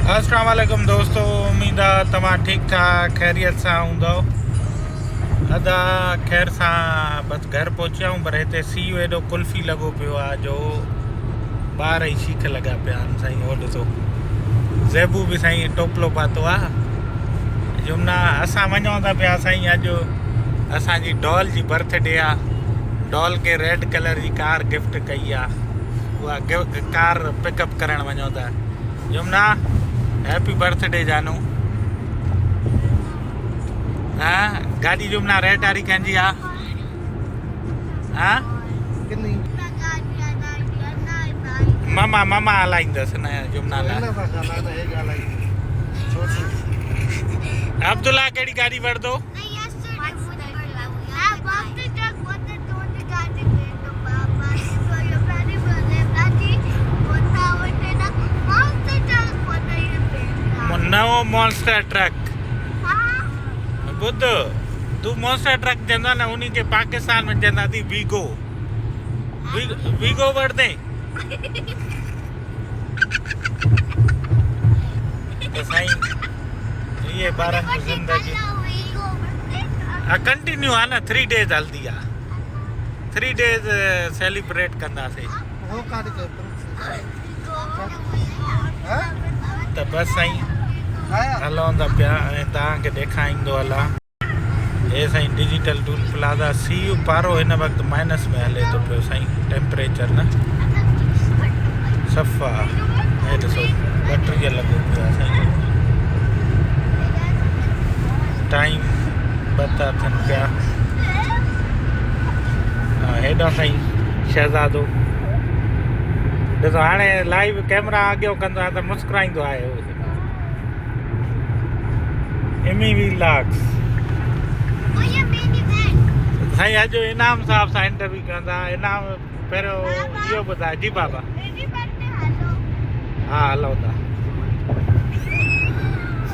अस्सलाम वालेकुम दोस्तों, उम्मीद आहे तव्हां ठीकु ठाक ख़ैरियत सां हूंदव। अदा ख़ैर सां बसि घर पहुचा आहियूं, पर हिते सीउ एॾो कुल्फ़ी लॻो पियो आहे जो ॿार ई शीख लॻा पिया आहिनि साईं। हो ॾिसो ज़ेबू बि साईं टोपलो पातो आहे। जुमना असां वञूं था पिया साईं, अॼु असांजी डॉल जी बर्थडे आहे। डॉल खे रेड कलर जी कार गिफ्ट कई आहे, उहा कार पिकअप करणु वञूं था। जुमना हैप्पी बर्थडे जानू। हाँ गाड़ी जुमना रेड वारी कंहिंजी आहे? हाँ मामा हलाईंदसि न जुमना लाइ। अब्दुल्ला कहिड़ी गाड़ी वठंदो? नवो मॉन्स्टर ट्रक। ॿुध, तूं मॉन्स्टर ट्रक चवंदा न, उन्ही खे पाकिस्तान में चवंदा थी वीगो। वीगो वठंदे त साईं इहे ॿारनि जी ज़िंदगी कंटिन्यू आहे न। 3 days हलंदी आहे, 3 days सेलिब्रेट कंदासीं। त बसि साईं हलूं था पिया ऐं तव्हांखे ॾेखारींदो हलां। हे साईं डिजिटल टूल प्लाज़ा। सीउ पारो हिन वक़्तु माइनस में हले थो पियो साईं, टेम्परेचर न सफ़ा। हे ॾिसो 32 लॻो पियो आहे साईं। टाइम बता थियनि पिया। हेॾो साईं शहज़ादो ॾिसो, हाणे लाइव कैमरा अॻियो कंदो आहे त मुस्कुराईंदो आहे। एमी व्लॉग्स साईं अॼु इनाम साहब सां इंटरव्यू कंदा। इनाम पहिरियों इहो ॿुधाए। जी बाबा हा हलो था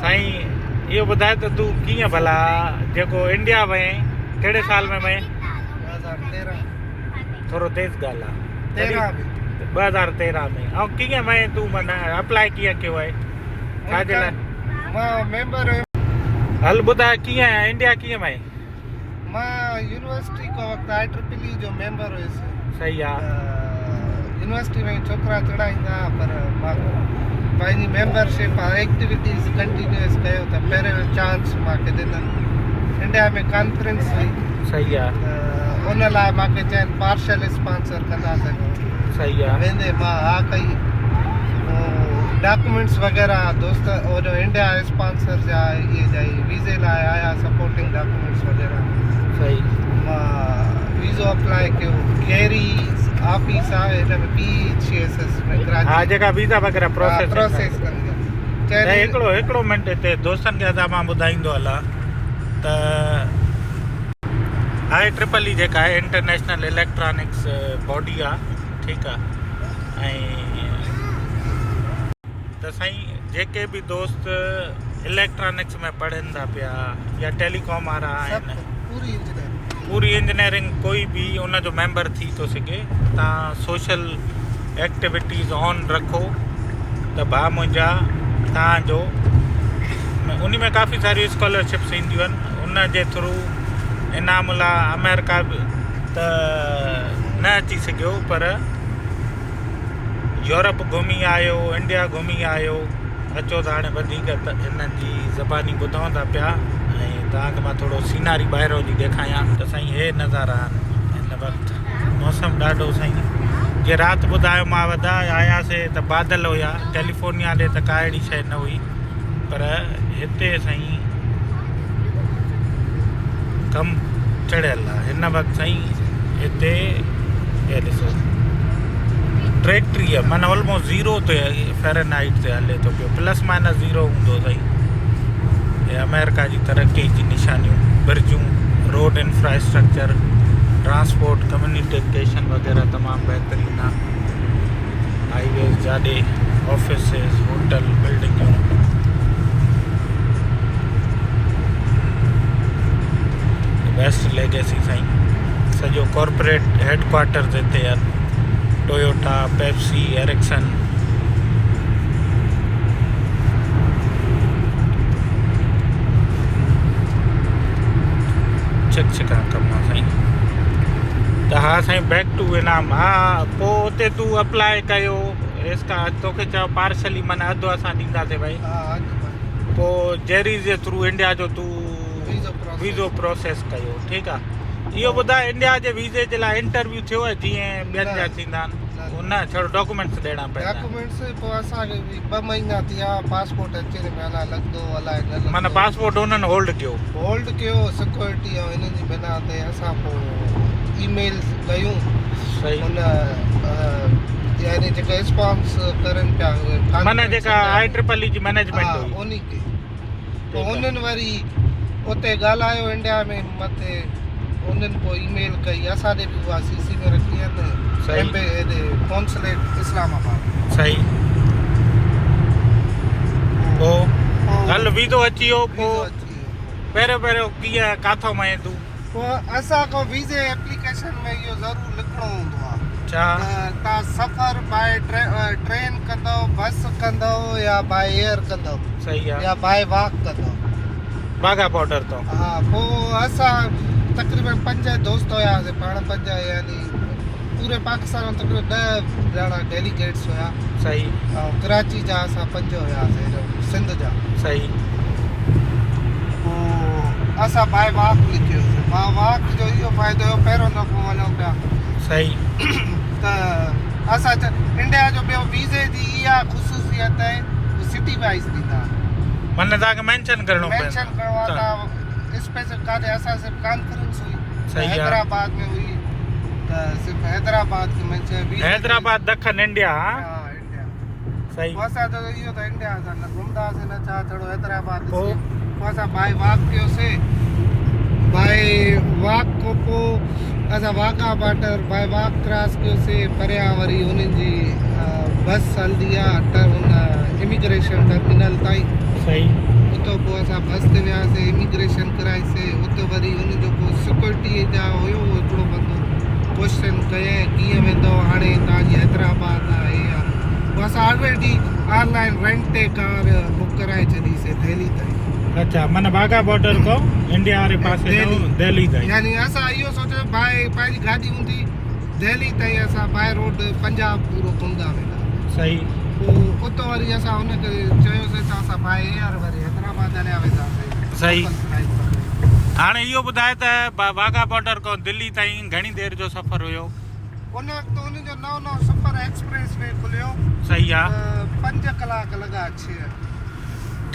साईं। इहो ॿुधाए त तूं कीअं भला जेको इंडिया वएं कहिड़े साल में वएं? 2013। थोरो तेज़ ॻाल्हि आहे। 2013 में। ऐं कीअं वएं तूं? माना अप्लाई कीअं कयो आहे? छाजे लाइ? मां मेंबर हुयुमि। हल ॿुधाए कीअं इंडिया कीअं वएं? मां यूनिवर्सिटी को वक़्तु IEEE जो मेंबर हुयुसि। सही आहे। यूनिवर्सिटी में छोकिरा चढ़ाईंदा, पर मां पंहिंजी मेंबरशिप एक्टिविटीज़ कंटिन्यूअस कयो त पहिरियों चांस मूंखे ॾिननि। इंडिया में कॉन्फ्रेंस हुई। सही आहे। उन लाइ मूंखे चयनि पार्शल स्पॉन्सर कंदासीं। सही आहे। वेंदे मां हा कई। डॉक्यूमेंट्स वग़ैरह दोस्त और इंडिया स्पॉन्सर जा इहे जाई वीज़े लाइ आया, सपोर्टिंग डॉक्यूमेंट्स वग़ैरह। सही। मां वीज़ो अप्लाई कयो। गेरी ऑफिस आहे हिन में PHCSS में कराची। हा जेका वीज़ा वग़ैरह प्रोसेस कंदी आहे। हिकिड़ो मिंट हिते दोस्तनि खे अदा मां ॿुधाईंदो हलां त IEEE जेका आहे इंटरनेशनल इलेक्ट्रॉनिक्स बॉडी आहे, ठीकु आहे। ऐं त साईं जेके बि दोस्त इलेक्ट्रॉनिक्स में पढ़नि था पिया या टेलीकॉम वारा आहिनि, पूरी इंजीनियरिंग कोई बि उन जो मेंबर थी थो सघे। तव्हां सोशल एक्टिविटीज़ ऑन रखो त भाउ मुंहिंजा तव्हांजो उन में काफ़ी सारियूं स्कॉलरशिप्स ईंदियूं आहिनि। उन जे थ्रू इनाम लाइ अमेरिका त न अची सघियो, पर यूरोप घुमी आयो, इंडिया घुमी आयो। अचो त हाणे वधीक त हिननि जी ज़बानी ॿुधूं था पिया। ऐं तव्हांखे मां थोरो सीनारी ॿाहिरों जी ॾेखारियां त साईं हे नज़ारा हिन वक़्तु। मौसम ॾाढो साईं, जीअं राति ॿुधायो मां वधा आयासीं त बादल हुया। कैलिफोर्निया ॾे त का अहिड़ी शइ न हुई, पर हिते साईं कमु चढ़ियल आहे हिन वक़्तु साईं। हिते हे ॾिसो 33 माना ऑलमोस्ट 0 ते फ़ारेनहाइट ते हले थो पियो। ±0 हूंदो साईं। हे अमेरिका जी तरक़ी जी निशानियूं, ब्रिजूं, रोड इंफ्रास्ट्रक्चर, ट्रांसपोर्ट, कम्युनिकेशन वग़ैरह तमामु बहितरीन आहे। हाईवेज़ जाॾे ऑफिसिस, होटल, बिल्डिंगूं। बेस्ट लेगेसी साईं। सॼो कॉर्पोरेट हेडक्वार्टर्स हिते आहिनि। Toyota, Pepsi, Ericsson. साईं बैक टू इनाम। हाँ पोइ उते तूं अप्लाई कयो इसका तोखे चयो पार्शली माना अधु असां ॾींदासीं भाई। हाँ पोइ जेरी जे थ्रू इंडिया जो तूं वीज़ो वीज़ो प्रोसेस कयो ठीकु आहे। इहो ॿुधाए इंडिया जे वीज़े जे लाइ इंटरव्यू थियो आहे जीअं ॿियनि जा थींदा आहिनि न छड़ो डॉक्यूमेंट्स ॾियणा पवंदा डॉक्यूमेंट्स पोइ असांखे बि 2 महीना थी विया पासपोर्ट अचण में अञा लॻंदो अलाए न लॻंदो। माना पासपोर्ट उन्हनि होल्ड कयो सिक्योरिटी ऐं हिननि जी बिना ते असां पोइ ईमेल्स कयूं सही हुन यानी जेका रिस्पॉन्स करनि पिया उहे माना जेका IEEE जी मैनेजमेंट हुई उन्ही खे पोइ हुननि वरी उते ॻाल्हायो इंडिया में मथे उन्हनि पोइ ईमेल कई असां ॾे बि उहा CC में रखी आहिनि कॉन्सुलेट इस्लामाबाद। सही पोइ हल वीज़ो अची वियो पोइ पहिरियों कीअं काथो मए तूं पोइ असांखां वीज़े एप्लीकेशन में इहो ज़रूरु लिखिणो हूंदो आहे छा तव्हां सफ़र बाय ट्रेन कंदव बस कंदव या बाय एयर कंदव सही आहे या बाय वॉक कंदव बाघा बॉर्डर तो। हा पोइ असां तक़रीबन 5 दोस्त हुयासीं पाण 5 यानी पूरे पाकिस्तान में तक़रीबन 10 ॼणा डेलीगेट्स हुया। सही ऐं कराची जा असां 5 हुयासीं सिंध जा। सही पोइ असां बाय वॉक लिखियोसीं वॉक जो इहो फ़ाइदो हुयो पहिरियों दफ़ो वञूं पिया सही त असां इंडिया जो ॿियो वीज़े जी इहा ख़ुशूसियत आहे सिटी वाइज़ ॾींदा माना तव्हांखे मेंशन करिणो मेंशन करिणो आहे तव्हां स्पेसिफिक काथे असां सिर्फ़ु कॉन्फ्रेंस हुई सही आहे हैदराबाद में हुई त सिर्फ़ु हैदराबाद के में चए हैदराबाद दखन इंडिया हा इंडिया सही पोइ असां त इहो त इंडिया सां न घुमंदासीं न छा थोरो हैदराबाद पोइ पोइ असां बाय वॉक कयोसीं बाय वॉक खां पोइ असां Wagah border by walk cross कयोसीं परियां वरी हुननि जी बस हलंदी आहे हुन इमिग्रेशन टर्मिनल ताईं सही उतो पोइ असां बस ते वियासीं इमिग्रेशन कराईसीं उते वरी हुनजो पोइ सिक्योरिटी जा हुयो हिकिड़ो बंदो क्वेश्चन कयईं कीअं वेंदव हाणे तव्हांजी हैदराबाद आहे पोइ असां ऑलरेडी ऑनलाइन रेंट ते कार बुक कराए छॾीसीं दिल्ली ताईं। अच्छा माना बाघा बॉर्डर को इंडिया वारे पासे दिल्ली ताईं यानी असां इहो सोचियो बाय पंहिंजी गाॾी हूंदी दिल्ली ताईं असां बाय रोड पंजाब पूरो घुमंदा वेंदा। सही पोइ उतो वरी असां हुनखे चयोसीं त असां बाय एयर वरी हैदराबाद हलिया वेंदासीं। सही हाणे इहो ॿुधाए त बाघा बॉर्डर खां दिल्ली ताईं घणी देरि जो सफ़र हुयो उन वक़्तु हुनजो नओं सुपर एक्सप्रेस वे खुलियो। सही आहे 5 कलाक लॻा 6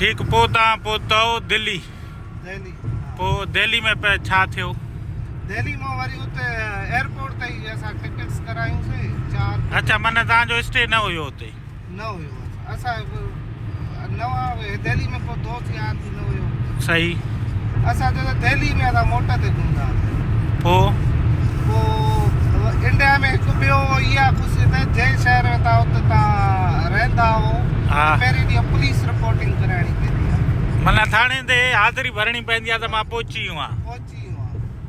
ठीकु पोइ तव्हां पहुतव दिल्ली दिल्ली पोइ दिल्ली में छा थियो दिल्ली मां वरी उते एयरपोर्ट ताईं असां टिकट्स करायूंसीं 4। अच्छा माना तव्हांजो स्टे न हुयो हुते न हुयो असां नवां दिल्ली में पोइ दोस्त यार बि न हुयो। सही असां त दिल्ली में असां मोट ते घुमंदा पोइ इंडिया में हिकु ॿियो इहा ख़ुशी त जंहिं शहर में तव्हां उते तव्हां रहंदा हो पहिरीं ॾींहुं पुलिस रिपोर्टिंग कराइणी पवंदी आहे माना थाणे ते हाज़िरी भरणी पवंदी आहे त मां पहुची वियो आहियां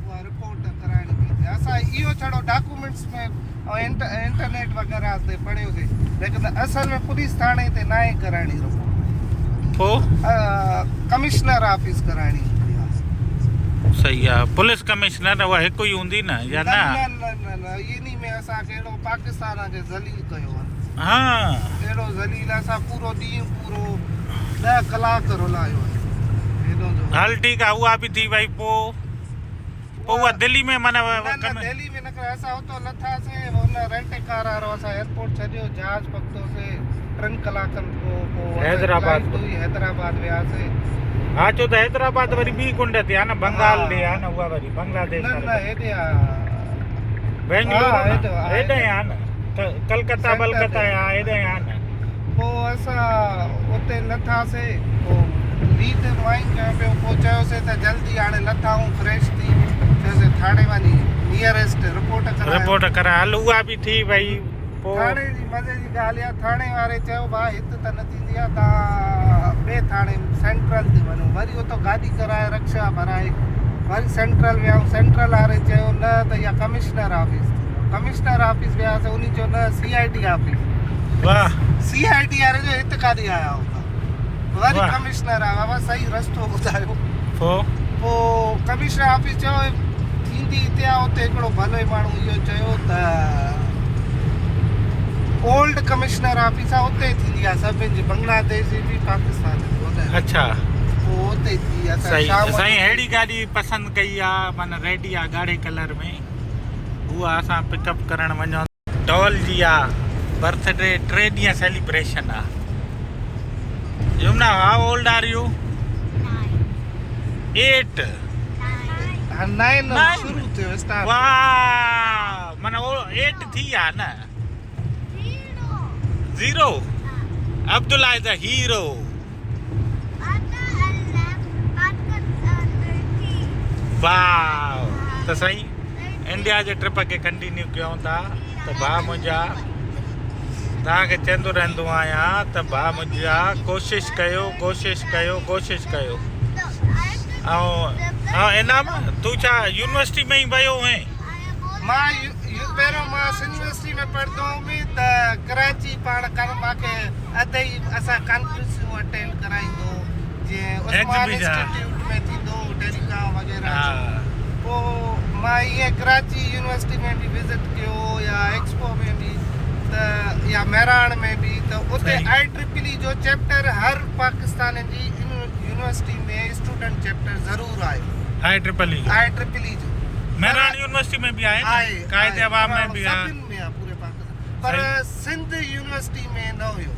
उहा रिपोर्ट कराइणी पवंदी आहे। असां इहो छड़ो डॉक्यूमेंट्स में ऐं इंटरनेट वग़ैरह ते पढ़ियोसीं लेकिन असल में पुलिस थाणे ते न आहे कराइणी रिपोर्ट पोइ कमिश्नर ऑफिस कराइणी हूंदी आहे। सही आहे पुलिस कमिश्नर उहा हिकु ई हूंदी न या न न इन्ही में असांखे अहिड़ो पाकिस्तान खे ज़लील कयो आहे। हा अहिड़ो ज़लील असां पूरो ॾींहुं पूरो 10 कलाक रुलायो आहे। हल ठीकु आहे उहा बि थी वई पोइ उहा दिल्ली में माना दिल्ली में न करे असां उतो लथासीं हुन रेंट कार वारो असां एयरपोर्ट छॾियो जहाज पकितोसीं 3 कलाकनि पोइ हैदराबाद वियासीं। हा छो त हैदराबाद वरी ॿी कुंड ते आहे न बंगाल ॾे आहे न उहा वरी बांग्लादेश न हेॾे आहे बेंगलुरु हेॾे आहे न कलकत्ता बलकत्ता हेॾे आहे न। पोइ असां उते लथासीं पोइ रीत वाइन कयो पियो पोइ चयोसीं त जल्दी हाणे लथाऊं फ्रेश थी चयोसीं थाणे वञी नियरेस्ट रिपोर्ट कराए हल उहा बि थी वई पोइ थाणे जी मज़े जी ॻाल्हि आहे थाणे वारे चयो भाउ हिते त न थींदी आहे तव्हां ॿिए थाणे सेंट्रल थी वञो वरी उतो गाॾी कराए रक्षा भराए वरी सेंट्रल वियाऊं सेंट्रल वारे चयो न त इहा कमिश्नर ऑफिस वियासीं उन जो न CID ऑफिस वाह CID वारे जो हिते काॾे आया हुआ वरी कमिश्नर आया बाबा सही रस्तो ॿुधायो पोइ कमिश्नर ऑफिस चयो ईंदी हिते आहे उते हिकिड़ो भलो ई माण्हू इहो चयो त ओल्ड कमिश्नर ऑफिस आहे उते थींदी आहे सभिनि जी बांग्लादेश जी बि पाकिस्तान जी वग़ैरह अच्छा पोइ उते थी असां सही शाम साईं अहिड़ी गाॾी पसंदि कई आहे माना रेडी आहे ॻाढ़े कलर में उहा असां पिकअप करणु वञूं डॉल जी आहे बर्थडे 3 ॾींहं सेलिब्रेशन आहे यमुना हाउ ओल्ड आर यू 8 9 Nine. शुरू थियो स्टार्ट वाह माना 8 थी आहे न 0 अब्दुल्ला इज अ हीरो वाह त साईं इंडिया जे ट्रिप खे कंटिन्यू कयूं था त भाउ मुंहिंजा तव्हांखे चवंदो रहंदो आहियां त भाउ मुंहिंजा कोशिशि कयो ऐं इनाम तूं छा यूनिवर्सिटी में ई वियो हुएं मां पहिरियों मां यूनिवर्सिटी में पढ़ंदो हुउमि त कराची पाण मूंखे अधई असां कॉन्फ्रेंसियूं अटेंड कराईंदो जीअं उस्मान Exhibition. इंस्टीट्यूट में थींदो टेलीकॉम वग़ैरह हा पोइ मां ईअं कराची यूनिवर्सिटी में बि विज़िट कयो या एक्सपो में बि त या मेराण में बि त उते सही। IEEE जो चैप्टर हर पाकिस्तान जी यूनिवर्सिटी में स्टूडेंट चैप्टर ज़रूरु आहे IEEE IEEE जो मेरान यूनिवर्सिटी में भी आए आहे कायदे अवाम में भी आहे सभिनि में आहे पूरे पाकिस्तान पर सिंध यूनिवर्सिटी में न हुयो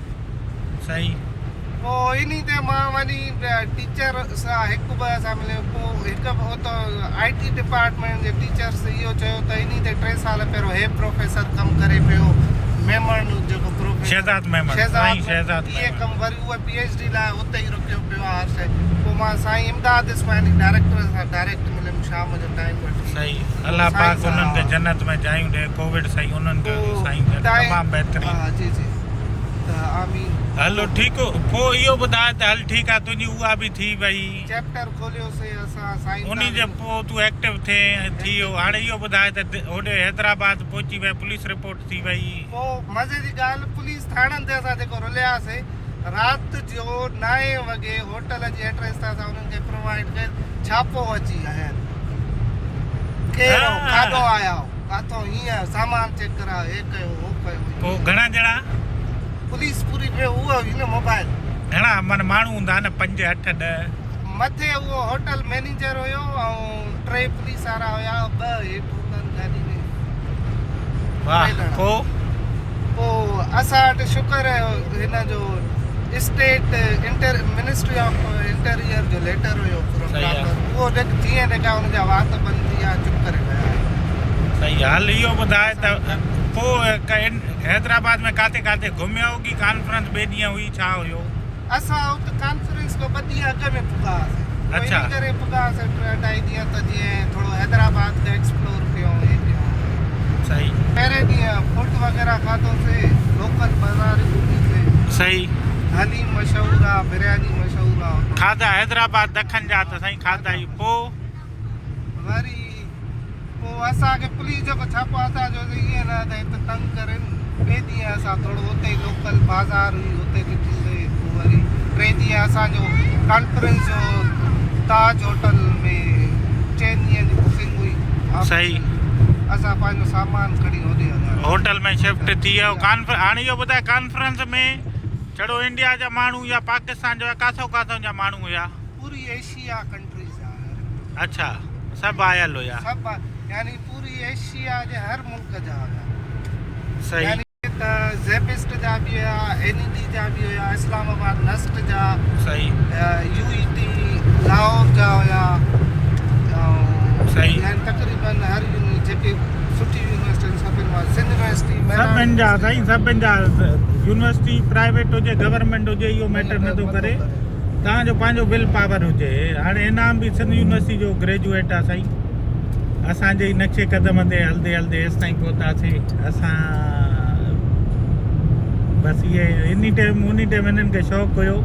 सही पोइ इन ते मां वञी टीचर सां हिकु ॿ सां मिलियो पोइ हिकु हुतो IT डिपार्टमेंट जे टीचर्स इहो चयो त इन ते 3 साल पहिरियों हे प्रोफेसर कमु करे पियो मेमण जेको प्रोफेसर शहजाद मेमण साईं शहजाद इहे कमु वरी उहा PhD लाइ उते ई रुकियो पियो आहे हर शइ पोइ मां साईं इमदाद इस्माइली डायरेक्टर सां डायरेक्ट मिलियमि शाम जो टाइम वठी सही अल्लाह पाक उन्हनि खे जन्नत में जायूं ॾे कोविड साईं उन्हनि खे साईं तमामु बहितरीन हा जी जी त आमीन हलो ठीकु हो पोइ इहो ॿुधाए त हल ठीकु आहे तुंहिंजी उहा बि थी वई चैप्टर खोलियोसीं असां साईं उन जे पोइ तूं एक्टिव थिए थी वियो हाणे इहो ॿुधाए त होॾे हैदराबाद पहुची वई पुलिस रिपोर्ट थी वई पोइ मज़े जी ॻाल्हि पुलिस थाणनि ते असां जेको रुलियासीं राति जो 9 वॻे होटल जी एड्रेस ते असां उन्हनि खे प्रोवाइड कयो छापो अची आया आहिनि केरु हा। खाधो आया हो काथो हीअं सामान चेक करायो हे कयो हो कयो पोइ घणा ॼणा पुलिस पूरी पे उहा हुई न मोबाइल घणा माना माण्हू हूंदा न 5 8 10 मथे उहो होटल मैनेजर हुयो ऐं 3 पुलिस वारा हुया 2 हेठि हूंदनि गाॾी में वाह पोइ पोइ असां वटि शुक्र आहे हिन जो स्टेट मिनिस्ट्री ऑफ इंटीरियर जो लेटर हुयो पूरो सही आहे। proper। उहो जीअं जेका हुनजा वात बंदि थी आहे चुप करे विया सही हाल इहो ॿुधाए त पोइ हैदराबाद में काथे काथे घुमिया हो की कॉन्फ्रेंस 2 ॾींहं हुई छा हुयो असां उते कॉन्फ्रेंस खां 2 ॾींहं अॻु में पुॻासीं अच्छा। इन करे पुॻासीं 2-2.5 ॾींहं त जीअं थोरो हैदराबाद खे एक्सप्लोर कयूं हे कयूं सही पहिरें ॾींहुं फुड वग़ैरह खाधोसीं लोकल बाज़ार घुमीसीं सही हलीम मशहूरु आहे बिरयानी मशहूरु आहे खाधा हैदराबाद दखन जा त साईं खाधा ई पोइ वरी पोइ असांखे पुलिस जेको छापो असां जो ईअं न त हिते तंग करनि 2 ॾींहं असां थोरो उते ई लोकल बाज़ार हुई उते ॾिठीसीं पोइ वरी 3 ॾींहं असांजो कॉन्फ्रेंस जो ताज होटल में 4 ॾींहं जी बुकिंग हुई सही असां पंहिंजो सामान खणी होॾे हलिया होटल में शिफ्ट थी वियो हाणे इहो ॿुधाए कॉन्फ्रेंस में छड़ो इंडिया जा माण्हू या पाकिस्तान जा काथो काथो जा माण्हू हुया पूरी एशिया कंट्रीज़ आहे अच्छा सभु आयल हुया सभु यानी पूरी एशिया जे हर मुल्क जा हुया सही यानी त ज़ेबिस्ट जा बि हुया NED जा बि हुया इस्लामाबाद नस्ट जा सही UET लाहौर जा हुया सही यानी तक़रीबन हर जेके सुठी यूनिवर्सिटी सभिनि मां सिंध यूनिवर्सिटी सभिनि जा साईं सभिनि जा यूनिवर्सिटी प्राइवेट हुजे गवर्नमेंट हुजे इहो मैटर नथो करे तव्हांजो पंहिंजो विल पावर हुजे हाणे इनाम बि सिंध यूनिवर्सिटी जो ग्रेजुएट आहे साईं असांजे ई नक्शे कदम ते हलंदे हलंदे हेसि ताईं पहुतासीं असां बसि इहे उन टाइम हिननि खे शौक़ु हुयो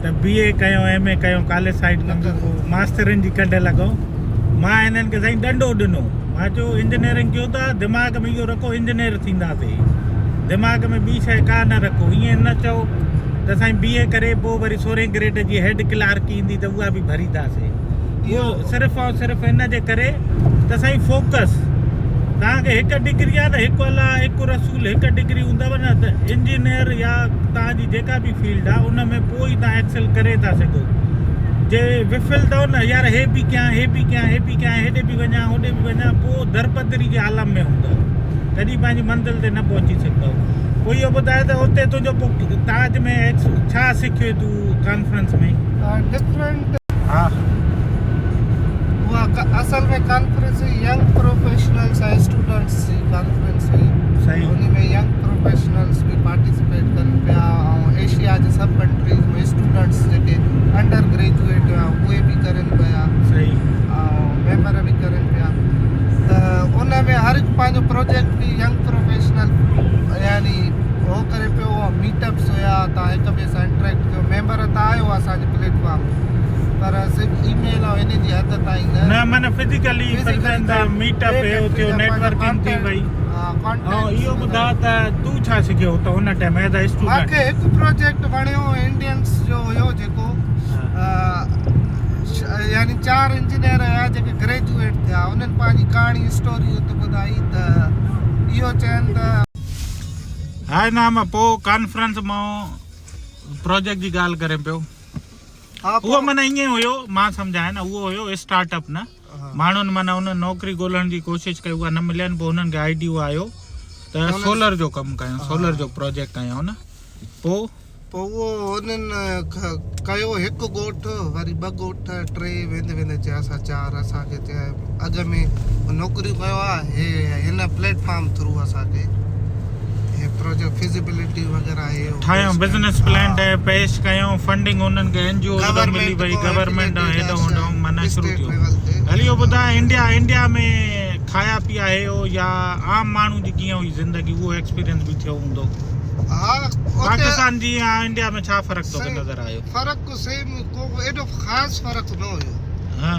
त BA कयो MA कयो कॉलेज साइड खां पोइ मास्टरनि जी कढ लॻो मां हिननि खे साईं ॾंडो ॾिनो मां चयो इंजीनियरिंग कयो था दिमाग़ में इहो रखो इंजीनियर थींदासीं दिमाग़ में ॿी शइ का न रखो ईअं न चओ त साईं BA करे पोइ वरी 16 ग्रेड जी हेड क्लार्क ईंदी त उहा बि भरींदासीं उहो सिर्फ़ु ऐं सिर्फ़ु हिन जे करे त साईं फोकस तव्हांखे हिकु डिग्री आहे त हिकु अलाह हिकु रसूल हिकु डिग्री हूंदव न त इंजीनियर या तव्हांजी जेका बि फील्ड आहे उन में पोइ ई तव्हां एक्सेल करे था सघो जे विफिल अथव न यार हे बि कयां हे बि कयां हे बि कयां हेॾे बि वञा होॾे बि वञा पोइ दरपदरी जे आलम में हूंदव तॾहिं पंहिंजी मंज़िल ते न पहुची सघंदव पोइ इहो ॿुधाए त हुते तुंहिंजो पोइ ताज में छा सिखियो तूं कॉन्फ्रेंस में डिफरेंट हा असल में कॉन्फ्रेंस यंग प्रोफेशनल्स ऐं स्टूडेंट्स जी कॉन्फ्रेंस हुई सही उन में यंग प्रोफेशनल्स भी पार्टिसिपेट कनि पिया ऐं एशिया जे सब कंट्रीज़ में स्टूडेंट्स जेके अंडर ग्रेजुएट हुआ उहे बि करनि पिया सही ऐं मेंबर बि करनि पिया त उन में हर हिकु पंहिंजो प्रोजेक्ट बि यंग प्रोफेशनल यानी हो करे पियो मीटअप्स हुया तव्हां हिक ॿिए सां इंटरेक्ट कयो मेंबर त आयो असांजे प्लेटफॉर्म पर सिर्फ़ु ईमेल ऐं इन जी हद ताईं न माना फिजिकली मीटअप थियो नेटवर्किंग थी वई ऐं इहो ॿुधा त तूं छा सिखियो त हुन टाइम एज़ अ स्टूडेंट मूंखे हिकु प्रोजेक्ट वणियो इंडियंस जो हुयो जेको यानी 4 इंजीनियर हुया जेके ग्रेजुएट थिया उन्हनि पंहिंजी कहाणी स्टोरी हुते ॿुधाई त इहो चयनि त हाणे न मां पोइ कॉन्फ्रेंस मां प्रोजेक्ट जी ॻाल्हि करे पियो उहो माना ईअं हुयो मां सम्झाया न उहो हुयो स्टार्टअप न माण्हुनि माना उन नौकिरी ॻोल्हण जी कोशिशि कई उहा न मिलियनि पोइ हुननि खे आइडियो आयो त सोलर जो कमु कयूं सोलर जो प्रोजेक्ट कयूं न पोइ उहो उन्हनि कयो हिकु ॻोठु वरी 2 ॻोठ 3 वेंदे वेंदे चया असां 4 असांखे चया अॻ में नौकिरियूं कयो आहे हिन प्लेटफॉर्म थ्रू असांखे हे प्रोजेक्ट फिजिबिलिटी वग़ैरह हे ठाहियूं बिज़नेस प्लान पेश कयूं फंडिंग उन्हनि खे एनजीओ मिली वई गवर्नमेंट हेॾो होॾो माना शुरू थियो हली इहो ॿुधाए इंडिया में खाया पीआ हे या आम माण्हू जी कीअं हुई ज़िंदगी उहो एक्सपीरियंस बि थियो हूंदो पाकिस्तान जी या इंडिया में छा फ़र्क़ु तोखे नज़र आयो फ़र्क़ु सेम को एॾो ख़ासि फ़र्क़ु न हुयो हा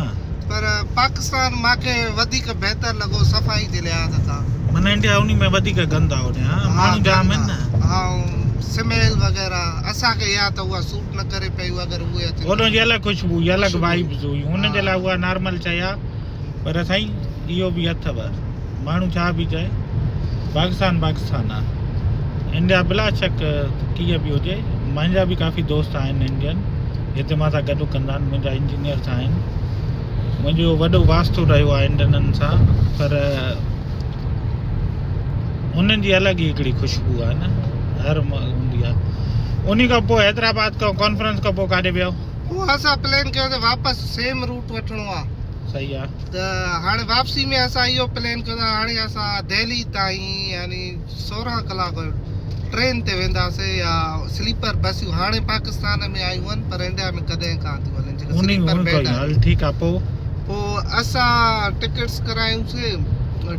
पर पाकिस्तान मूंखे वधीक बहितर लॻो सफ़ाई जे लिहाज़ सां माना इंडिया उन में वधीक गंदा होॾे हा माण्हू जाम आहिनि न ऐं स्मेल वग़ैरह असांखे या त उहा सूट न करे पई अगरि उहे अचे होॾो जी अलॻि ख़ुशबू अलॻि वाइब्स हुई हुन जे लाइ उहा नॉर्मल चया पर साईं इहो बि अथव माण्हू छा बि चए पाकिस्तान आहे इंडिया बिला शक कीअं बि हुजे मुंहिंजा बि काफ़ी दोस्त आहिनि इंडियन हिते मां सां गॾु कंदा आहिनि मुंहिंजा इंजीनियर्स आहिनि मुंहिंजो वॾो वास्तो रहियो आहे इंडियननि सां पर उन्हनि जी अलॻि ई हिकिड़ी ख़ुशबू आहे न हर हूंदी आहे उन खां पोइ हैदराबाद खां कॉन्फ्रेंस खां पोइ काॾे वियो उहो असां प्लान कयो त वापसि सेम रूट वठिणो आहे सही आहे त हाणे वापसी में असां इहो प्लान कयो त हाणे असां दिल्ली ताईं यानी 16 कलाक ट्रेन ते वेंदासीं या स्लीपर बसियूं हाणे पाकिस्तान में आयूं आहिनि पर इंडिया में कॾहिं कान थियूं हलनि जेके स्लीपर बेड हल ठीकु आहे पोइ असां टिकट्स करायूंसीं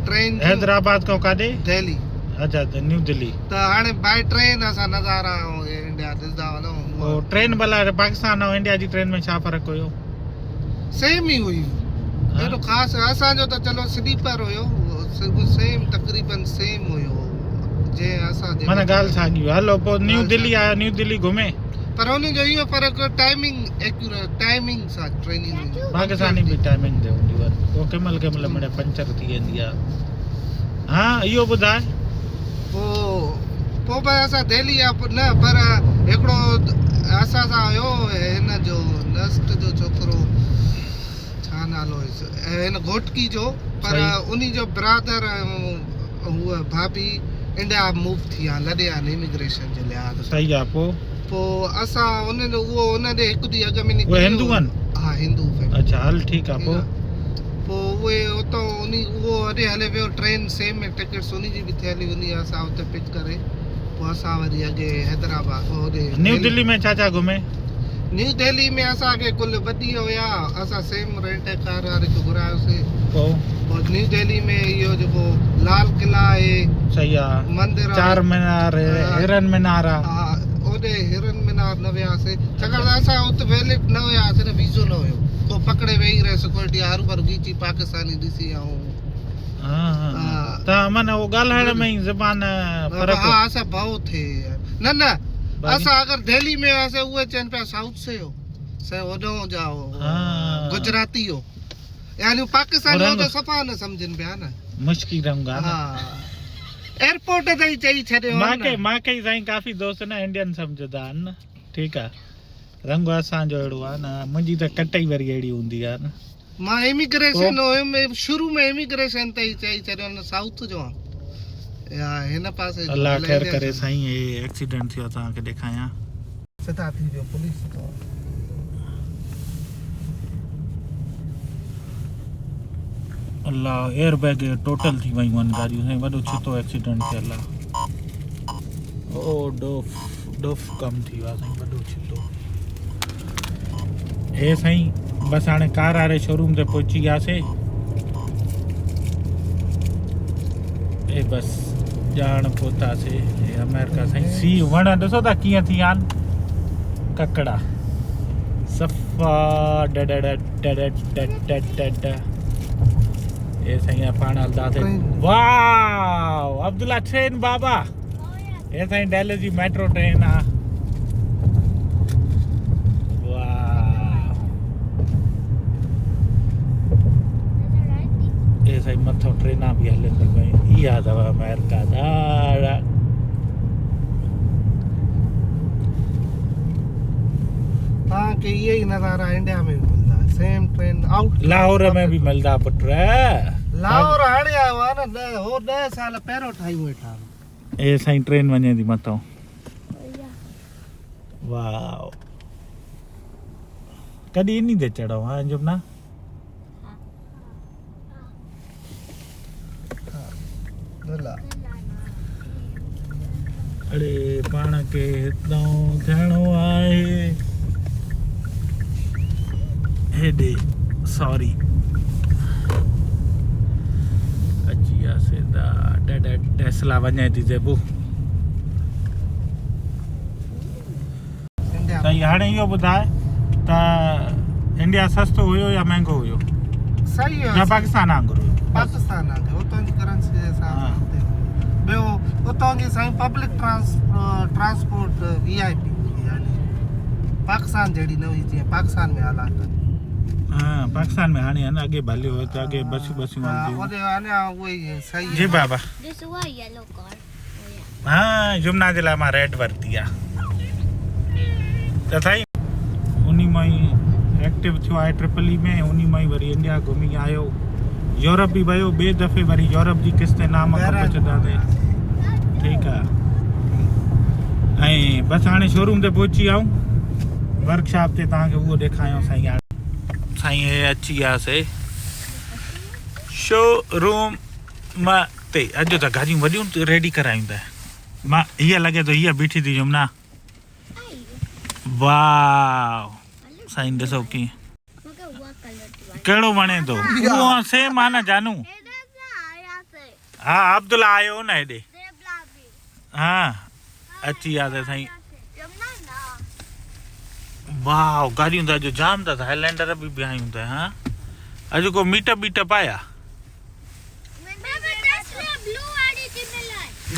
ट्रेन हैदराबाद खां काॾे दिल्ली अच्छा न्यू दिल्ली त हाणे बाय ट्रेन असां नज़ारा इंडिया ॾिसंदा वञूं ट्रेन भला पाकिस्तान ऐं इंडिया जी ट्रेन में छा फ़र्क़ु हुयो सेम ई हुई एॾो ख़ासि असांजो त चलो स्लीपर हुयो सेम तक़रीबन सेम हुयो जे असां माना ॻाल्हि साॻी हलो पोइ न्यू दिल्ली आयो न्यू दिल्ली घुमे पर उन जो इहो फ़र्क़ु टाइमिंग एक्यूरेट टाइमिंग सां ट्रेनिंग पाकिस्तानी बि टाइमिंग ते हूंदी आहे पोइ कंहिं महिल पंचर थी वेंदी आहे हा इहो ॿुधाए पोइ भाई असां दिल्ली न पर हिकिड़ो असां सां हुयो हिन जो नस्ट जो छोकिरो छा नालो हिन घोटकी जो पर उन जो ब्रदर हूअ भाभी इंडिया मूव थी आहे लॾे आहे इमिग्रेशन जे लिहाज़ सही आहे पोइ असां उहो उनजे हिकु ॾींहुं अॻु में निकिरी हिंदू आहिनि हा हिंदू अच्छा हल ठीकु आहे पोइ उहे उतां उहो अॾे हले पियो ट्रेन सेम में टिकट्स उन जी बि थियली उन असां उते पिक करे पोइ असां वरी अॻे हैदराबाद होॾे न्यू दिल्ली में छा छा घुमे न्यू दिल्ली में असांखे कुल 2 ॾींहं हुया असां सेम रेंट कार वारे खे घुरायोसीं पोइ न्यू दिल्ली में इहो जेको लाल किला आहे सही आहे मंदिर चार मीनार हिरन मीनार हा ओॾे हिरन मीनार न वियासीं छाकाणि त असां उते वैलिड न हुयासीं न वीज़ो न हुयो पोइ पकड़े वेही रहे सिक्योरिटी हरू भरू खीची पाकिस्तानी ॾिसी ऐं त माना उहो ॻाल्हाइण में ई ज़बान फ़र्क़ु हा असां भउ थिए न असां अगरि दिल्ली में हुआसीं उहे चवनि पिया साउथ से हो होॾो जा गुजराती हो यानी पाकिस्तान और जो रंग- तो सफ़ा न सम्झनि पिया न मुश्किल रहूंगा हा एयरपोर्ट ताईं चई छॾियो मांखे ई साईं काफ़ी दोस्त न इंडियन सम्झंदा आहिनि न ठीकु आहे रंग असांजो अहिड़ो आहे न मुंहिंजी त कटई वरी अहिड़ी हूंदी आहे न मां इमिग्रेशन हुयुमि शुरू में इमिग्रेशन ताईं चई छॾियो न साउथ जो या हिन पासे जो अलाह ख़ैर इंडिया करे जो। साईं हे एक्सीडेंट थियो तव्हांखे ॾेखारियां सिधा थी वियो पुलिस तो अलाह एयर बैग टोटल थी वियूं आहिनि गाॾियूं साईं वॾो छितो एक्सीडेंट थियल आहे ओ डोफ कमु थी वियो आहे साईं वॾो छितो हे साईं बसि हाणे कार वारे शोरूम ते पहुची वियासीं हे बसि ॼाण पहुतासीं हे अमेरिका साईं सी वण ॾिसो था कीअं थी विया आहिनि ककड़ा सफ़ा हे साईं पाण हलंदासीं वाह अब्दुल्ला ट्रेन बाबा हे साईं दिल्ली जी मेट्रो ट्रेन आहे हे साईं मथां ट्रेनां बि हलनि थियूं पियूं इहा अथव अमेरिका ॾाढा तव्हांखे इहे ई नज़ारा इंडिया में बि मिलंदा सेम ट्रेन आउट लाहौर में बि मिलंदा पुट लाहौर हाणे आयो आहे न हो 10 साल पहिरियों ठाहियूं वेठा हे साईं ट्रेन वञे थी मथां वाह कॾहिं इन ते चढ़ो हा जुमना भला अड़े पाण खे हितां थियणो आहे हेॾे सॉरी अची वियासीं ॾाढा टेस्ला वञे थी जेबू इंडिया त हाणे इहो ॿुधाए त इंडिया सस्तो हुयो या महांगो हुयो सही या आहे पाकिस्तान वांगुरु हुयो पाकिस्तान आहे उतां जी करंसी जे हिसाब हा। सां ॿियो उतां जी साईं पब्लिक ट्रांसपोर्ट VIP यानी पाकिस्तान जहिड़ी न हुई जीअं पाकिस्तान में हालात आहिनि। हा पाकिस्तान में हाणे आहे न अॻे भलियो हुयो त अॻे बसियूं हा, हलंदियूं ओॾे अञा उहो ई सही जी आहे। बाबा This is a yellow car. Oh, yeah. हा जुमना जे लाइ मां रेड वरिती आहे त साईं उन मां ई एक्टिव थियो आहे ट्रिपल ई में उन मां ई वरी इंडिया घुमी आयो यूरोप बि वियो ॿिए दफ़े वरी यूरोप जी किस्ते नाम पहुचंदासीं ठीकु आहे ऐं बसि हाणे शोरूम ते पहुची वियाऊं वर्कशॉप ते तव्हांखे उहो ॾेखारियो साईं हाणे साईं हे अची वियासीं शोरूम ते अॼु त गाॾियूं वॾियूं रेडी करायूं था मां हीअ लॻे थो हीअ बीठी थी जुमना वाह साईं ॾिसो कीअं Okay, what color do I? कहिड़ो वणे थो उहो सेम आहे न जानू हा अब्दुल्ला आयो न हेॾे हा अची वियासीं साईं वाह गाॾियूं त अॼु जाम था हाईलैंडर बि बीहायूं था हा अॼु को मीट बीट पाया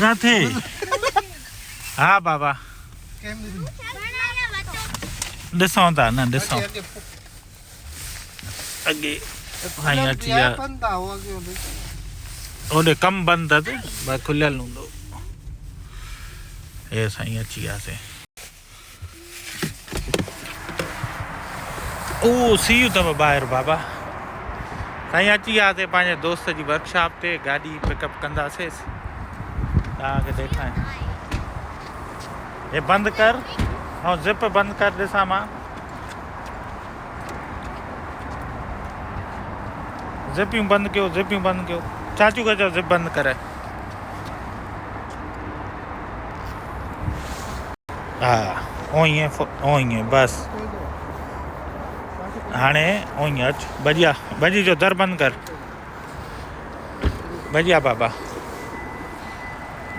किथे हा बाबा ॾिसूं था न ॾिसूं अॻे साईं अची विया बंदि आहे, उहो अॻे होॾे। होॾे कमु बंदि अथसि भई खुलियल हूंदो हे साईं अची वियासीं ओ सी यू अथव ॿाहिरि बाबा साईं अची वियासीं पंहिंजे दोस्त जी वर्कशॉप ते गाॾी पिकअप कंदासीं तव्हांखे ॾेखारियां हे बंदि कर ऐं ज़िप बंदि कर ॾिसां मां ज़िपियूं बंदि कयो चाचू खे चओ ज़िप बंदि करे हा ओ ईअं बसि हाणे ओ ईअं अच भॼी जो दर बंदि कर भॼिया बाबा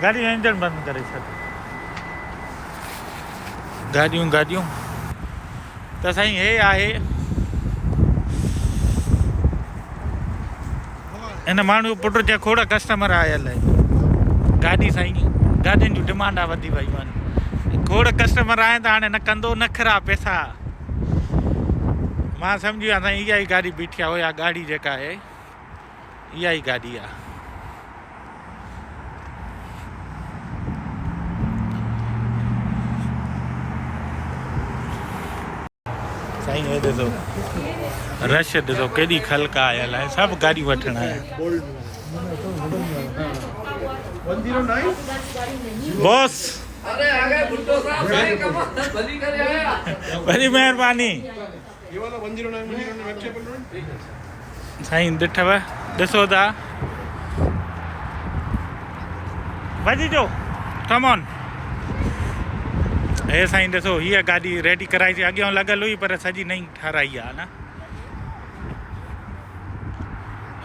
गाॾी जो इंजन बंदि करे छॾ गाॾियूं त साईं हे आहे हिन माण्हू पुट जा खोड़ कस्टमर आयल आहिनि गाॾी साईं गाॾियुनि जूं डिमांडा वधी वियूं आहिनि खोड़ कस्टमर आहिनि त हाणे न कंदो न खरा पैसा मां सम्झी वियो साईं इहा ई गाॾी बीठी आहे हुया गाड़ी जेका आहे इहा ई गाॾी आहे साईं हे ॾिसो रश ॾिसो केॾी ख़ल्क आयल आहे सभु गाॾी वठण आया बॉस वॾी महिरबानी साईं ॾिठव ॾिसो था भॼी जो कम ऑन हे साईं ॾिसो हीअ गाॾी रेडी कराई थी अॻियां लॻल हुई पर सॼी नई ठाराई आहे न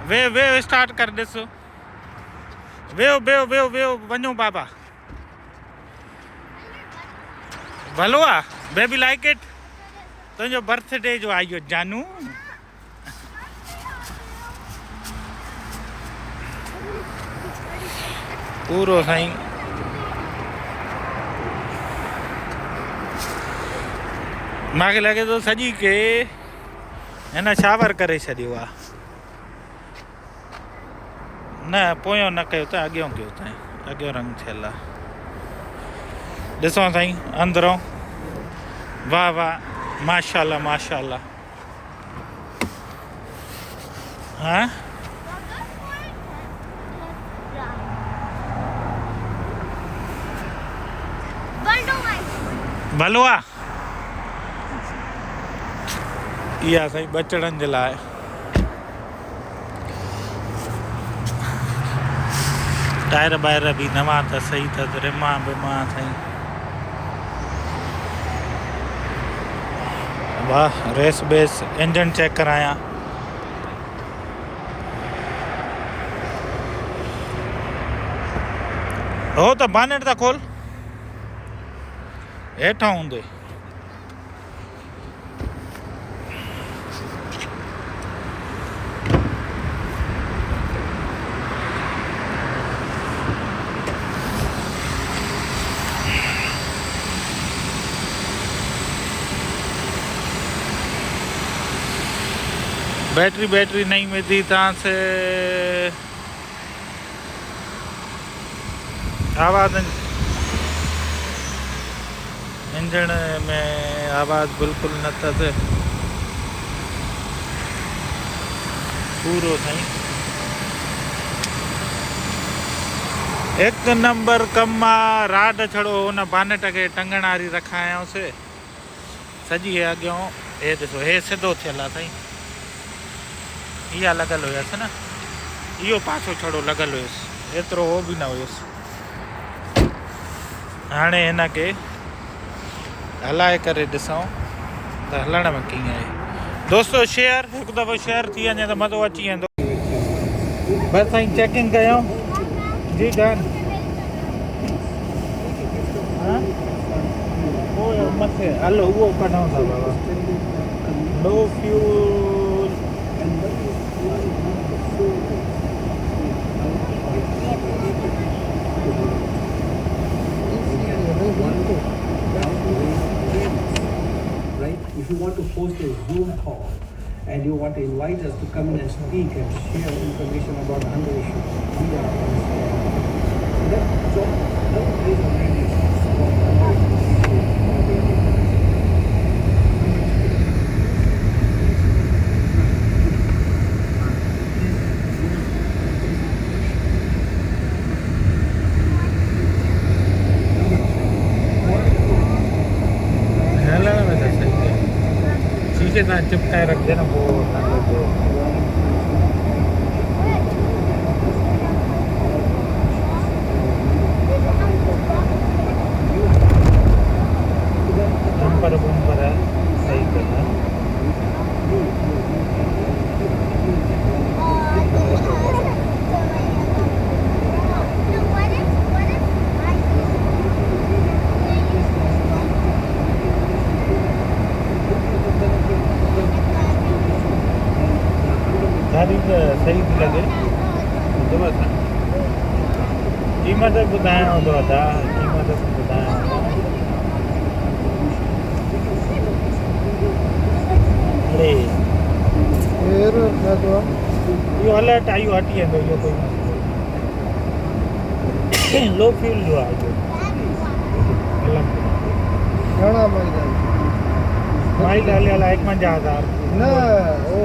वे स्टार्ट कर ॾिसो वेहो वञो बाबा भलो आहे बेबी लाइक इट तुंहिंजो बर्थडे जो आहे इहो जानू पूरो साईं मूंखे लॻे थो सॼी के हिन शावर करे छॾियो आहे न पोयों न कयो त अॻियों कयो साईं अॻियों रंग थियल आहे ॾिसो साईं अंदरों वाह वाह माशाल्लाह माशाल्लाह हाँ भलो आहे इहा साईं बचड़नि जे लाइ टायर ॿायर बि नवां त सही अथसि रिमा बिमा साईं वाह रेस बेस इंजन चेक करायां हो त बानेट था खोल हेठां हूंदे बैटरी नहीं मिलती तहाँ से आवाज़ इंजन में आवाज़ बिल्कुल न अथसि पूरो साईं एक नंबर कम आहे राड छड़ो हुन बानेट खे टंगण वारी रखायांसि सॼी अॻियों हे ॾिसो हे सिधो थियल आहे साईं इहा लॻल हुयसि न इहो पाछो छड़ो लॻल हुयुसि एतिरो हो बि न हुयुसि हाणे हिन खे हलाए करे ॾिसूं त हलण में कीअं आहे दोस्तो शेयर हिकु दफ़ो शेयर थी वञे त मज़ो अची वेंदो बसि साईं चेकिंग कयूं जी डन मथे हलो उहो कढूं था बाबा नो fuel Right? If you want to host a Zoom call and you want to invite us to come in and speak and share information about under issue, we are so no place already about under issue. शीशे सां चिपकाए रखिजे न पोइ न लॻे bumper सही करना गाड़ी त सही थी लॻे ॿुधव छा क़ीमत ॿुधाइणो थो अदा क़ीमत ॿुधाइणो हले फिर ना तो इहो अलर्ट आयो हटी वेंदो इहो कोई लो फ्यूल जो आहे इहो घणा माइल माइल हले 51,000 ना ओ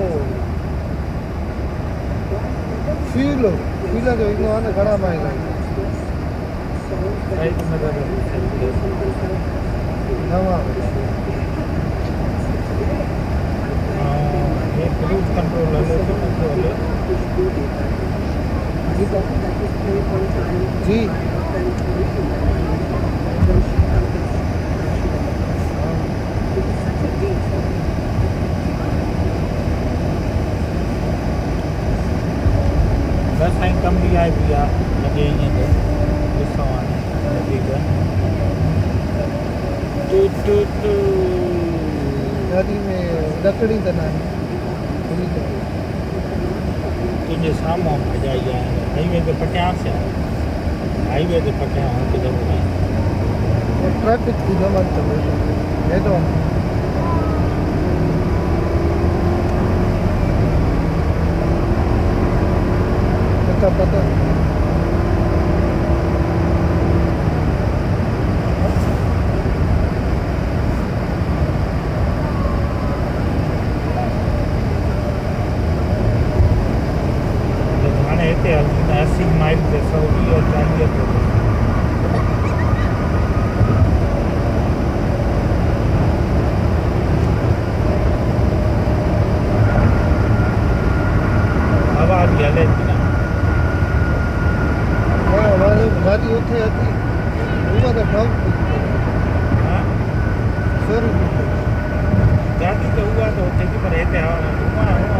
फ्यूल जो इनो आहे न घणा माइल साइड में नवा ये क्रूज कंट्रोल हले तो नथो हले जी बस साईं कम भी आहे भैया लॻे ईअं त ॾिसो हाणे वधीक गाड़ी में लकड़ी त न आहे तुंहिंजे साम्हूं भॼाई आहे हाईवे ते पटियांसि हाईवे ते पटियां हिकु दफ़ो ट्रैफिक की जमन तो है तो पता हाणे हिते हलंदी 80 माइल ते 140 हवा बि हले थी न गाड़ी उठे थी वो तो ठप हा शुरू गाॾी त उहा त उथे थी पर हिते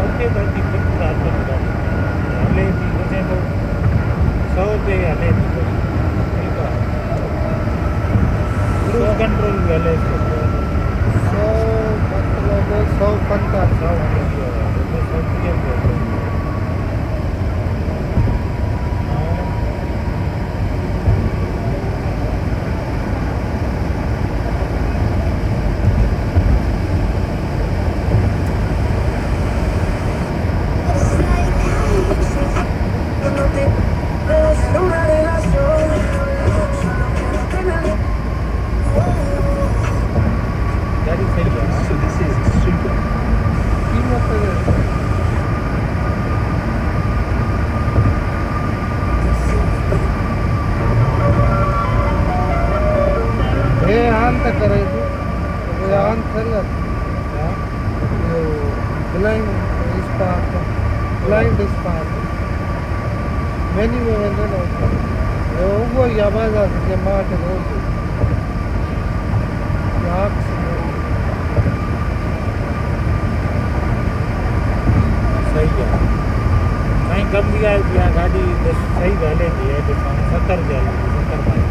उते त अची राति जो गाॾी हले थी ॿुधे थो 100 ते हले थी पई ठीकु आहे क्रूज़ कंट्रोल बि हले थो 100 मतलब 150 गाड़ी सही है So this is super. कीमत ये आन तक करे थी ये आन थल ये ब्लाइंड स्पार्क मेन्यू में वेंदो न ये उहो ई आवाज़ आहे जे मां वटि रोज़ सही है साईं कम भी आहे ॿिया गाॾी सही बि हले थी ॾिसो 70 ते हले थी 70 माइल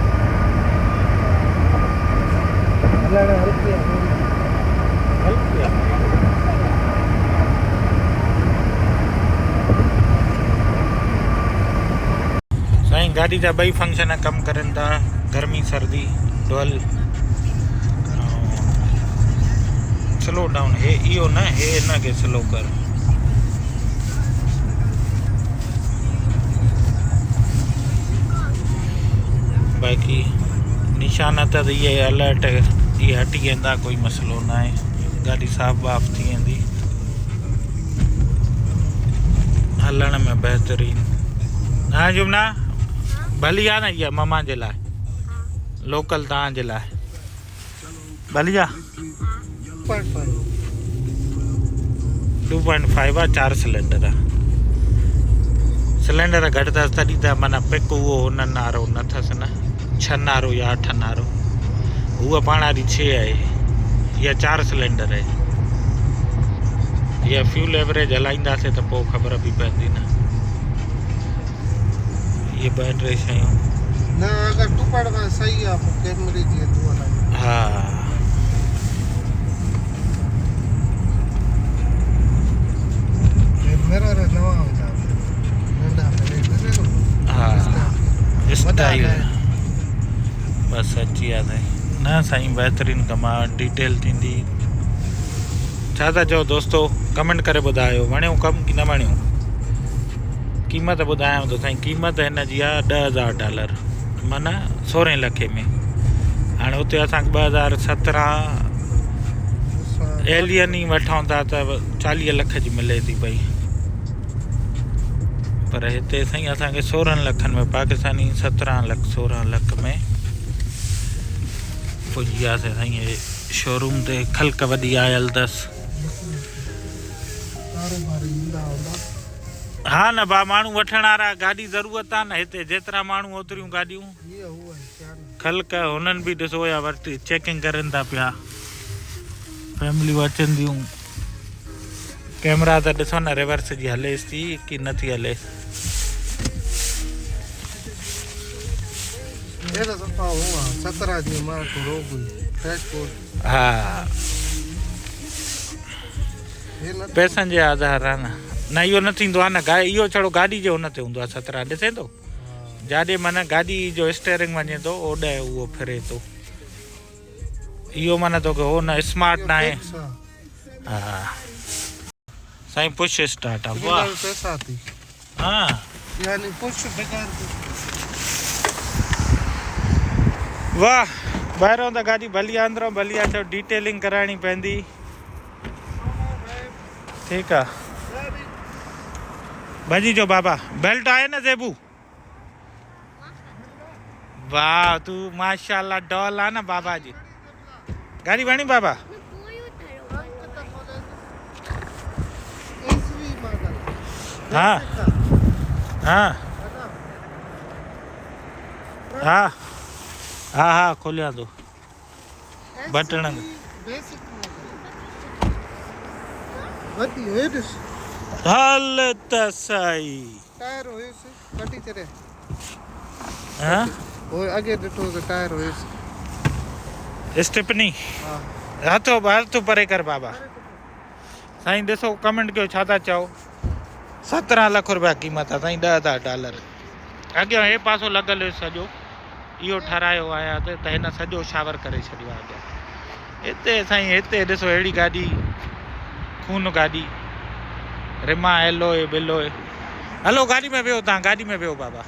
हलण हल्की आहे हल्की आहे साईं गाॾी जा ॿई फंक्शन कमु करनि था गर्मी सर्दी डुअल स्लो डाउन हे इहो न हे हिनखे स्लो कर बाक़ी निशान त इहे अलर्ट इहे हटी वेंदा कोई मसइलो न आहे गाॾी साफ़ वाफ़ थी वेंदी हलण में बहितरीनु हा जुमना भली आहे न इहा ममा जे लाइ लोकल तव्हांजे लाइ भली आहे 2.5 आहे 4 सिलेंडर आहे सिलेंडर घटि अथसि तॾहिं त माना पिक उहो हुन नारो न अथसि न 6 नारो या 8 नारो उहा पाण वारी 6 आहे इहा 4 सिलेंडर आहे इहा फ्यूल एवरेज हलाईंदासीं त पोइ ख़बर बि पवंदी न ये 2-3 शयूं न अगर तू पढ़ सही है कैमरे जी तू हला हा मेरा रे नवा होता नंढा मेरे हा स्टाइल बस अची आहे न साईं बहितरीनु कमु आहे डिटेल थींदी छा था चओ दोस्तो कमेंट करे ॿुधायो वणियो कमु की न वणियो। क़ीमत ॿुधायांव थो साईं, क़ीमत हिन जी आहे $10,000 माना 16 लखे में। हाणे हुते असांखे 2017 एलियन ई वठूं था त 40 लख जी मिले थी पई, पर हिते साईं असांखे 16 लखनि में पाकिस्तानी 16 लख में पुॼी वियासीं साईं। हे शोरूम ते ख़ल्क वॾी आयल अथसि। हा न बा माण्हू वठण वारा गाॾी ज़रूरत आहे न, हिते जेतिरा माण्हू ओतिरियूं गाॾियूं। ख़ल्क हुननि बि ॾिसो या वटि चेकिंग करनि था पिया, फैमिलियूं अचनि थियूं। कैमरा त ॾिसो न रिवर्स जी हलेसि थी की नथी हले। हा पैसनि जे आधार आहे न इहो न थींदो आहे न। इहो छड़ो गाॾी जो हुन ते हूंदो आहे 17 ॾिसे थो जाॾे माना गाॾी जो स्टेयरिंग वञे थो ओॾे उहो फिरे थो। इहो माना तोखे हो न स्मार्ट न आहे। हा साईं पुश स्टार्ट आहे। वाह हा वाह ॿाहिरों त गाॾी भली आहे, अंदरों भली आहे। चओ डिटेलिंग कराइणी पवंदी। ठीकु आहे भॼी जो बाबा। बेल्ट आहे न ज़ेबू? वाह तू माशाल्लाह डॉल आहे न बाबा जी। गाड़ी वणी बाबा? हाँ हाँ हाँ हाँ हाँ खोलिया तो बटन हाल सही। टायर हुए से कटी चरे। हाँ वो आगे डिटो से टायर हुए से स्टेपनी। हां हथों परे कर बाबा। साईं ॾिसो कमेंट कयो छा था चओ। 17 लख रुपया क़ीमत आहे साईं, $10,000। अॻियां हे पासो लॻल हुयो सॼो, इहो ठारायो आया त हिन सॼो शावर करे छॾियो आहे अॻियां। हिते साईं हिते ॾिसो अहिड़ी गाॾी खून गाॾी रिमा एलोए बिलोए। हलो गाॾी में वियो तव्हां, गाॾी में वियो बाबा।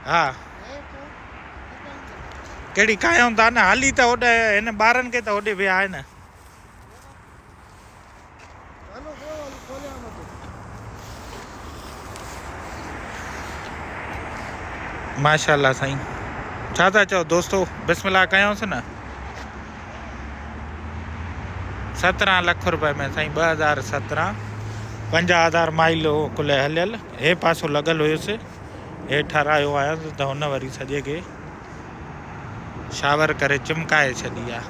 हा कहिड़ी कायूं था न हाली त होॾे हिन ॿारनि खे त होॾे विया आहे न। माशाल्लाह साईं छा था चओ दोस्तो बिस्मिल्लाह कयोसि न। 17 लख रुपए में साईं 2017 50,000 माइल कुल हलियल। हे पासो लॻल हुयुसि, हे ठारायो आहियां त हुन वरी सॼे खे शावर करे चिमकाए छॾी आहे।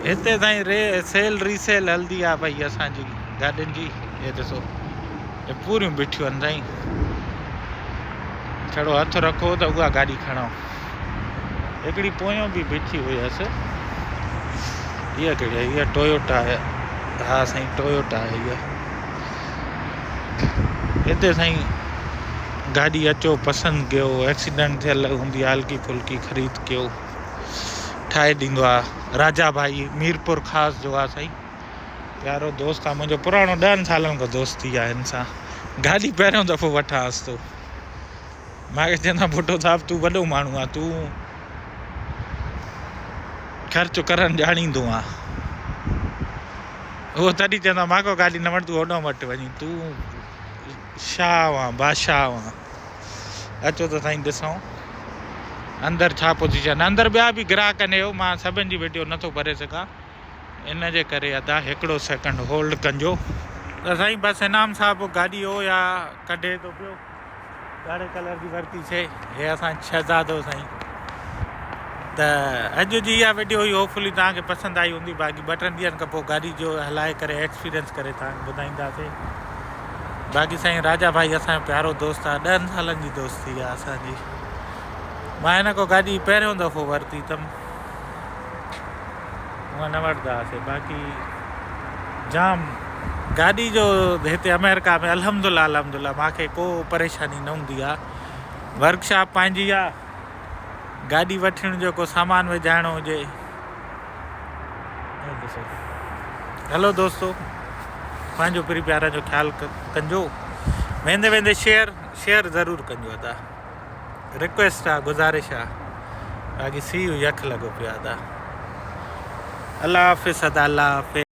हिते साईं सेल रीसेल हलंदी आहे भई असांजी गाॾियुनि जी। हे ॾिसो हे पूरियूं बीठियूं आहिनि साईं, छड़ो हथ रखो त उहा गाॾी खणो। हिकिड़ी पोयों बि बीठी हुयसि, इहा कहिड़ी आहे? इहा टोयोटा आहे। हा साईं टोयोटा आहे इहा। हिते साईं गाॾी अचो पसंदि कयो, एक्सीडेंट थियल हूंदी आहे हल्की फुल्की ख़रीद कयो, ठाहे ॾींदो आहे। राजा भाई मीरपुर ख़ासि जो आहे साईं, प्यारो दोस्त आहे मुंहिंजो, पुराणो 10 सालनि खां दोस्ती आहे हिन सां। गाॾी पहिरियों दफ़ो वठांसि थो, मूंखे चवंदा बुढो साहब तूं वॾो माण्हू आहे, तूं ख़र्च करणु ॼाणींदो आहे। उहो तॾहिं चवंदो आहे मांखे गाॾी न वठ, तूं होॾो वटि वञी, तूं शाह आहे बादशाह आहे। अचो त साईं ॾिसूं अंदरि छा पोजीशन। अंदरि ॿिया बि ग्राहक आहिनि, मां सभिनि जी वीडियो नथो भरे सघां इन जे करे अदा हिकिड़ो सेकंड होल्ड कजो। त साईं बसि इनाम साहिबु गाॾी हो या कढे थो पियो, ॻाढ़े कलर जी वरिती छे। हे असां शहज़ादो साईं। त अॼु जी इहा वीडियो हुई, होपफुली तव्हांखे पसंदि आई हूंदी। बाक़ी 2-3 ॾींहंनि खां पोइ गाॾी जो हलाए करे एक्सपीरियंस करे तव्हांखे ॿुधाईंदासीं। बाक़ी साईं राजा भाई असांजो प्यारो दोस्त आहे, 10 सालनि जी दोस्ती आहे असांजी। मां हिन खां गाॾी पहिरियों दफ़ो वरिती अथमि, उहा न वठंदा हुआसीं। बाक़ी जाम गाॾी जो हिते अमेरिका में अल्हम्दुलिल्लाह मूंखे को परेशानी न हूंदी आहे। वर्कशॉप पंहिंजी आहे, गाॾी वठण जो को सामान विझाइणो हुजे थैंक यू सर। हलो दोस्तों, पंहिंजो पिरी प्यारा जो ख्याल कंजो, वेंदे वेंदे शेयर ज़रूर कंजो अदा, रिक्वेस्ट आहे, गुज़ारिश आहे, बाक़ी सी यू यख लॻो पियो अदा। अल्लाह हाफ़िज़ अदा, अल्लाह हाफ़िज़।